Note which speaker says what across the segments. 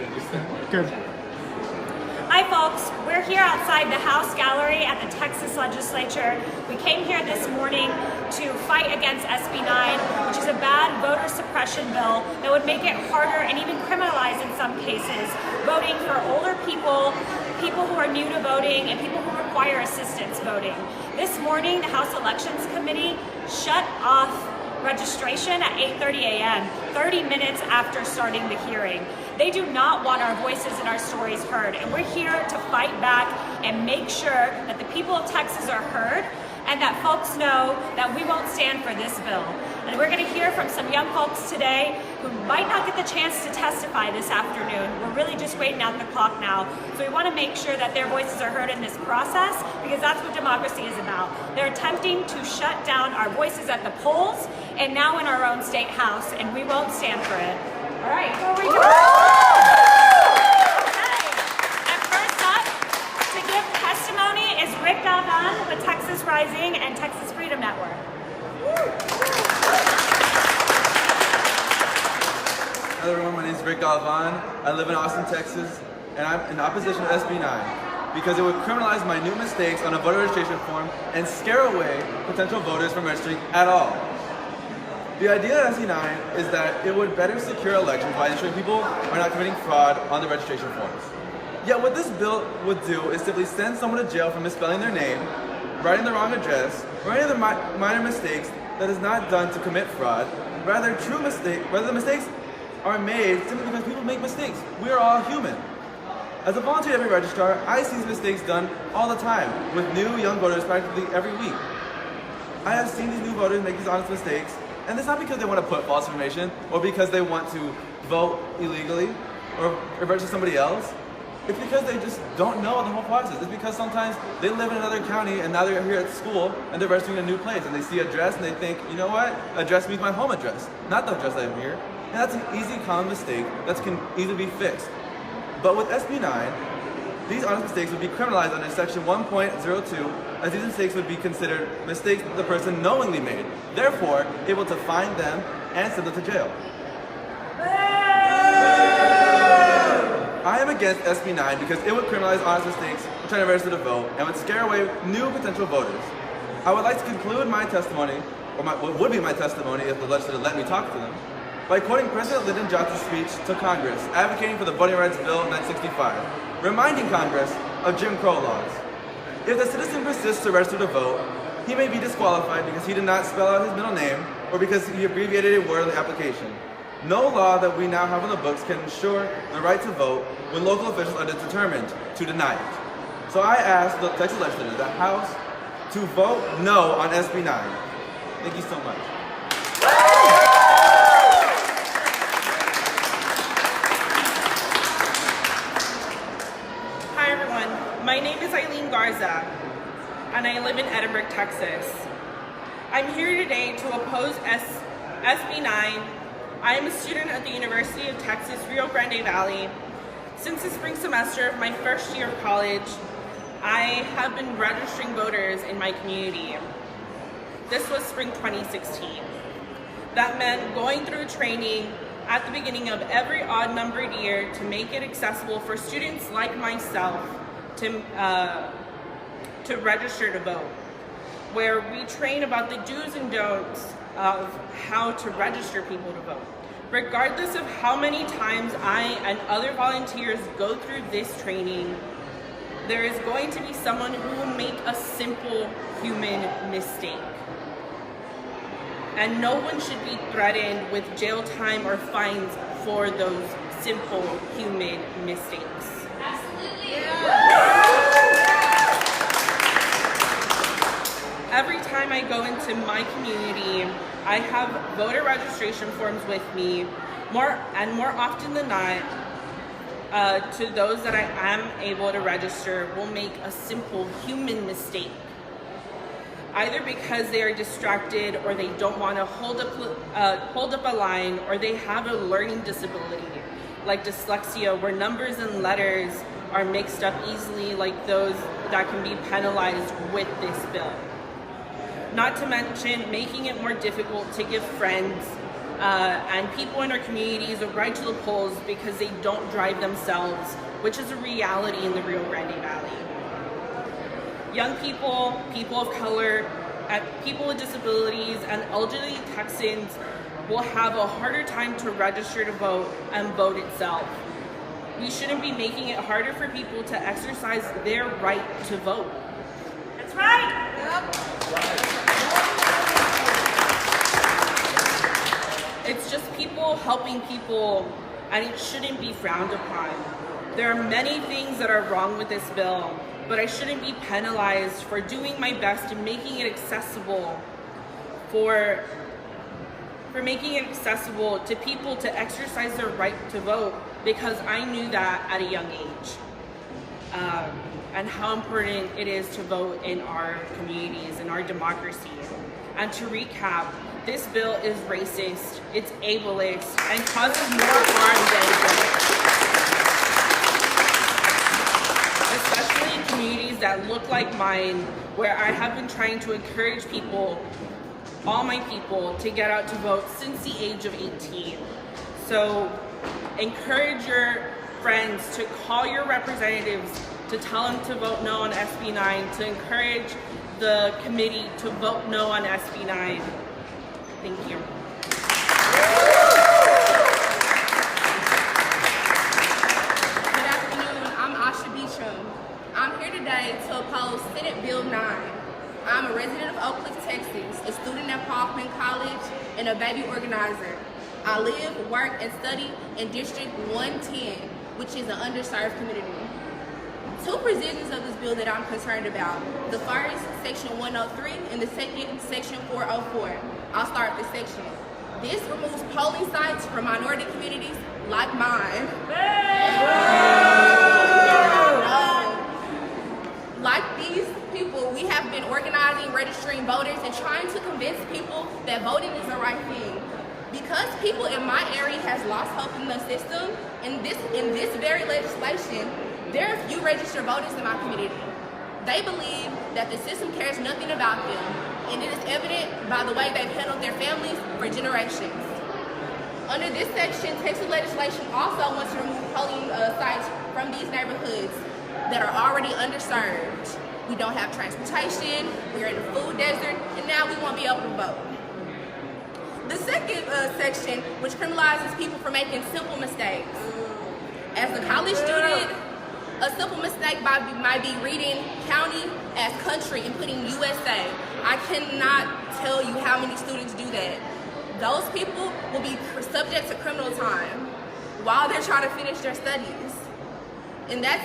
Speaker 1: Good.
Speaker 2: Hi folks, we're here outside the House Gallery at the Texas Legislature. We came here this morning to fight against SB 9, which is a bad voter suppression bill that would make it harder and even criminalize in some cases voting for older people, people who are new to voting, and people who require assistance voting. This morning, the House Elections Committee shut off registration at 8:30 a.m., 30 minutes after starting the hearing. They do not want our voices and our stories heard, and we're here to fight back and make sure that the people of Texas are heard and that folks know that we won't stand for this bill. And we're going to hear from some young folks today who might not get the chance to testify this afternoon. We're really just waiting out the clock now. So we want to make sure that their voices are heard in this process, because that's what democracy is about. They're attempting to shut down our voices at the polls and now in our own state house, and we won't stand for it. All right, who are we doing? And first up to give testimony is Devon with Texas Rising and Texas Freedom Network.
Speaker 3: Hello everyone, my name is Devon. I live in Austin, Texas, and I'm in opposition to SB 9 because it would criminalize my new mistakes on a voter registration form and scare away potential voters from registering at all. The idea of SB 9 is that it would better secure elections by ensuring people are not committing fraud on the registration forms. Yet what this bill would do is simply send someone to jail for misspelling their name, writing the wrong address, or any other minor mistakes that is not done to commit fraud. Rather, the mistakes are made simply because people make mistakes. We are all human. As a volunteer every registrar, I see these mistakes done all the time with new young voters practically every week. I have seen these new voters make these honest mistakes, and it's not because they want to put false information or because they want to vote illegally or register somebody else. It's because they just don't know the whole process. It's because sometimes they live in another county and now they're here at school and they're registering in a new place and they see address and they think, you know what? Address means my home address, not the address I'm here. And that's an easy, common mistake that can easily be fixed. But with SB 9, these honest mistakes would be criminalized under Section 1.02, as these mistakes would be considered mistakes that the person knowingly made, therefore able to fine them and send them to jail. I am against SB 9 because it would criminalize honest mistakes when trying to register to vote and would scare away new potential voters. I would like to conclude my testimony, or what would be my testimony if the legislature let me talk to them, by quoting President Lyndon Johnson's speech to Congress advocating for the Voting Rights Bill of 1965, reminding Congress of Jim Crow laws. If the citizen persists to register to vote, he may be disqualified because he did not spell out his middle name or because he abbreviated a word in the application. No law that we now have on the books can ensure the right to vote when local officials are determined to deny it. So I ask the Texas Legislature, the House, to vote no on SB 9. Thank you so much.
Speaker 4: Hi everyone, my name is Eileen Garza, and I live in Edinburgh, Texas. I'm here today to oppose SB 9. I am a student at the University of Texas, Rio Grande Valley. Since the spring semester of my first year of college, I have been registering voters in my community. This was spring 2016. That meant going through training at the beginning of every odd-numbered year to make it accessible for students like myself to register to vote, where we train about the do's and don'ts of how to register people to vote. Regardless of how many times I and other volunteers go through this training, there is going to be someone who will make a simple human mistake. And no one should be threatened with jail time or fines for those simple human mistakes.
Speaker 2: Absolutely.
Speaker 4: Every time I go into my community, I have voter registration forms with me, more often than not, to those that I am able to register will make a simple human mistake. Either because they are distracted or they don't want to hold up a line, or they have a learning disability like dyslexia, where numbers and letters are mixed up easily, like those that can be penalized with this bill. Not to mention making it more difficult to give friends and people in our communities will ride to the polls because they don't drive themselves, which is a reality in the Rio Grande Valley. Young people, people of color, people with disabilities, and elderly Texans will have a harder time to register to vote and vote itself. We shouldn't be making it harder for people to exercise their right to vote.
Speaker 2: That's right.
Speaker 4: It's just people helping people, and it shouldn't be frowned upon. There are many things that are wrong with this bill, but I shouldn't be penalized for doing my best and making it accessible for making it accessible to people to exercise their right to vote, because I knew that at a young age, and how important it is to vote in our communities, in our democracy. And to recap, this bill is racist, it's ableist, and causes more harm than good, especially in communities that look like mine, where I have been trying to encourage people, all my people, to get out to vote since the age of 18. So encourage your friends to call your representatives to tell them to vote no on SB 9, to encourage the committee to vote no on SB 9. Thank you.
Speaker 1: Good afternoon, I'm Asha Beecham. I'm here today to oppose Senate Bill 9. I'm a resident of Oak Cliff, Texas, a student at Kaufman College, and a baby organizer. I live, work, and study in District 110, which is an underserved community. Two provisions of this bill that I'm concerned about. The first, Section 103, and the second, Section 404. I'll start with this section. This removes polling sites from minority communities like mine. Like these people, we have been organizing, registering voters, and trying to convince people that voting is the right thing. Because people in my area has lost hope in the system, in this very legislation, there are few registered voters in my community. They believe that the system cares nothing about them, and it is evident by the way they've handled their families for generations. Under this section, Texas legislation also wants to remove polling sites from these neighborhoods that are already underserved. We don't have transportation, we're in a food desert, and now we won't be able to vote. The second section, which criminalizes people for making simple mistakes. As a college student, a simple mistake might be reading county as country and putting USA. I cannot tell you how many students do that. Those people will be subject to criminal time while they're trying to finish their studies. And that's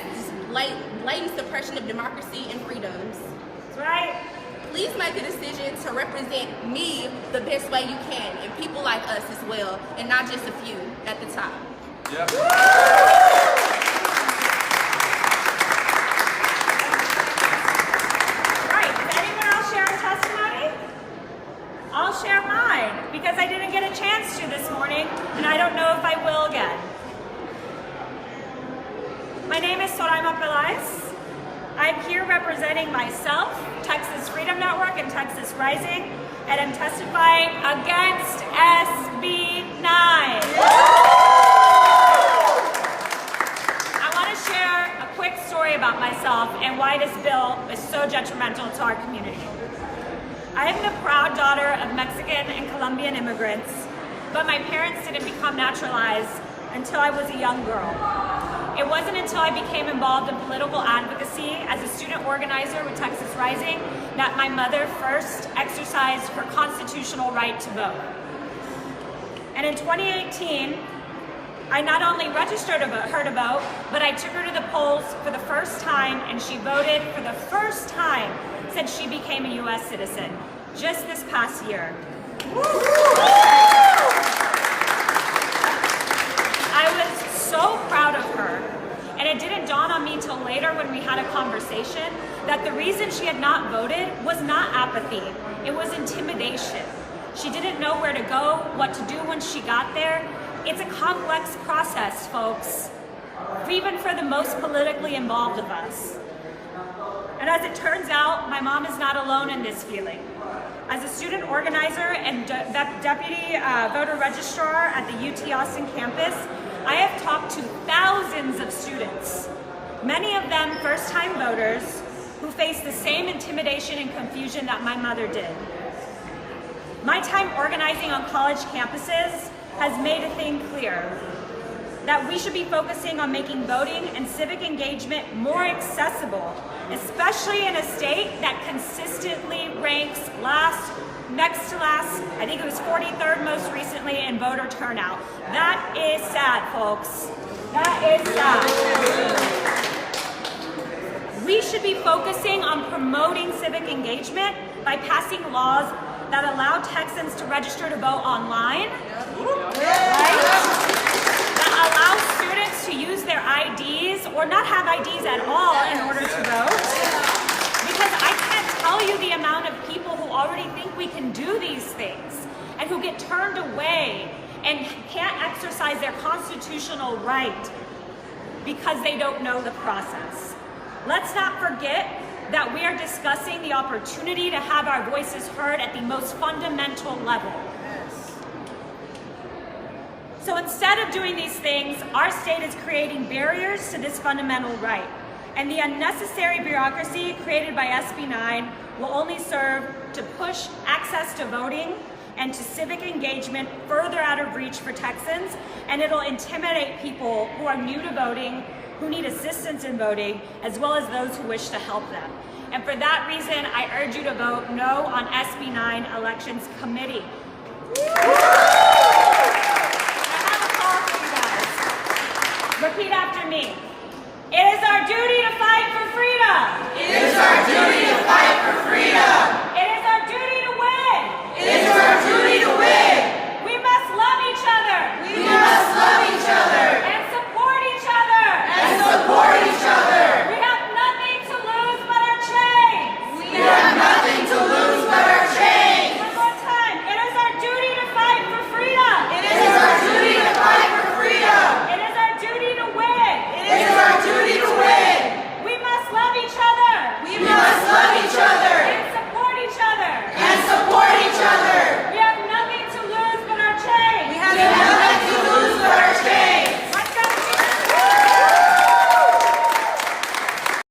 Speaker 1: blatant suppression of democracy and freedoms.
Speaker 2: That's right.
Speaker 1: Please make a decision to represent me the best way you can, and people like us as well, and not just a few at the top.
Speaker 3: Yep.
Speaker 2: Right, does anyone else share a testimony? I'll share mine, because I didn't get a chance to this morning, and I don't know if I will again. My name is Soraima Pelaez. I'm here representing myself, Texas Freedom Network, and Texas Rising, and I'm testifying against SB 9. I want to share a quick story about myself and why this bill is so detrimental to our community. I am the proud daughter of Mexican and Colombian immigrants, but my parents didn't become naturalized until I was a young girl. It wasn't until I became involved in political advocacy as a student organizer with Texas Rising that my mother first exercised her constitutional right to vote. And in 2018, I not only registered her to vote, but I took her to the polls for the first time, and she voted for the first time since she became a U.S. citizen, just this past year. I was so proud of her, and it didn't dawn on me till later when we had a conversation that the reason she had not voted was not apathy, it was intimidation. She didn't know where to go, what to do when she got there. It's a complex process, folks, even for the most politically involved of us. And as it turns out, my mom is not alone in this feeling. As a student organizer and deputy voter registrar at the UT Austin campus, I have talked to thousands of students, many of them first-time voters who face the same intimidation and confusion that my mother did. My time organizing on college campuses has made a thing clear, that we should be focusing on making voting and civic engagement more accessible, especially in a state that consistently ranks next to last, I think it was 43rd most recently in voter turnout. That is sad, folks. That is sad. We should be focusing on promoting civic engagement by passing laws that allow Texans to register to vote online, right? Allow students to use their IDs or not have IDs at all in order to vote. Because I can't tell you the amount of people who already think we can do these things and who get turned away and can't exercise their constitutional right because they don't know the process. Let's not forget that we are discussing the opportunity to have our voices heard at the most fundamental level. So instead of doing these things, our state is creating barriers to this fundamental right. And the unnecessary bureaucracy created by SB 9 will only serve to push access to voting and to civic engagement further out of reach for Texans, and it'll intimidate people who are new to voting, who need assistance in voting, as well as those who wish to help them. And for that reason, I urge you to vote no on SB 9 Elections Committee. Repeat after me. It is our duty to fight for freedom.
Speaker 5: It is our duty to fight for freedom.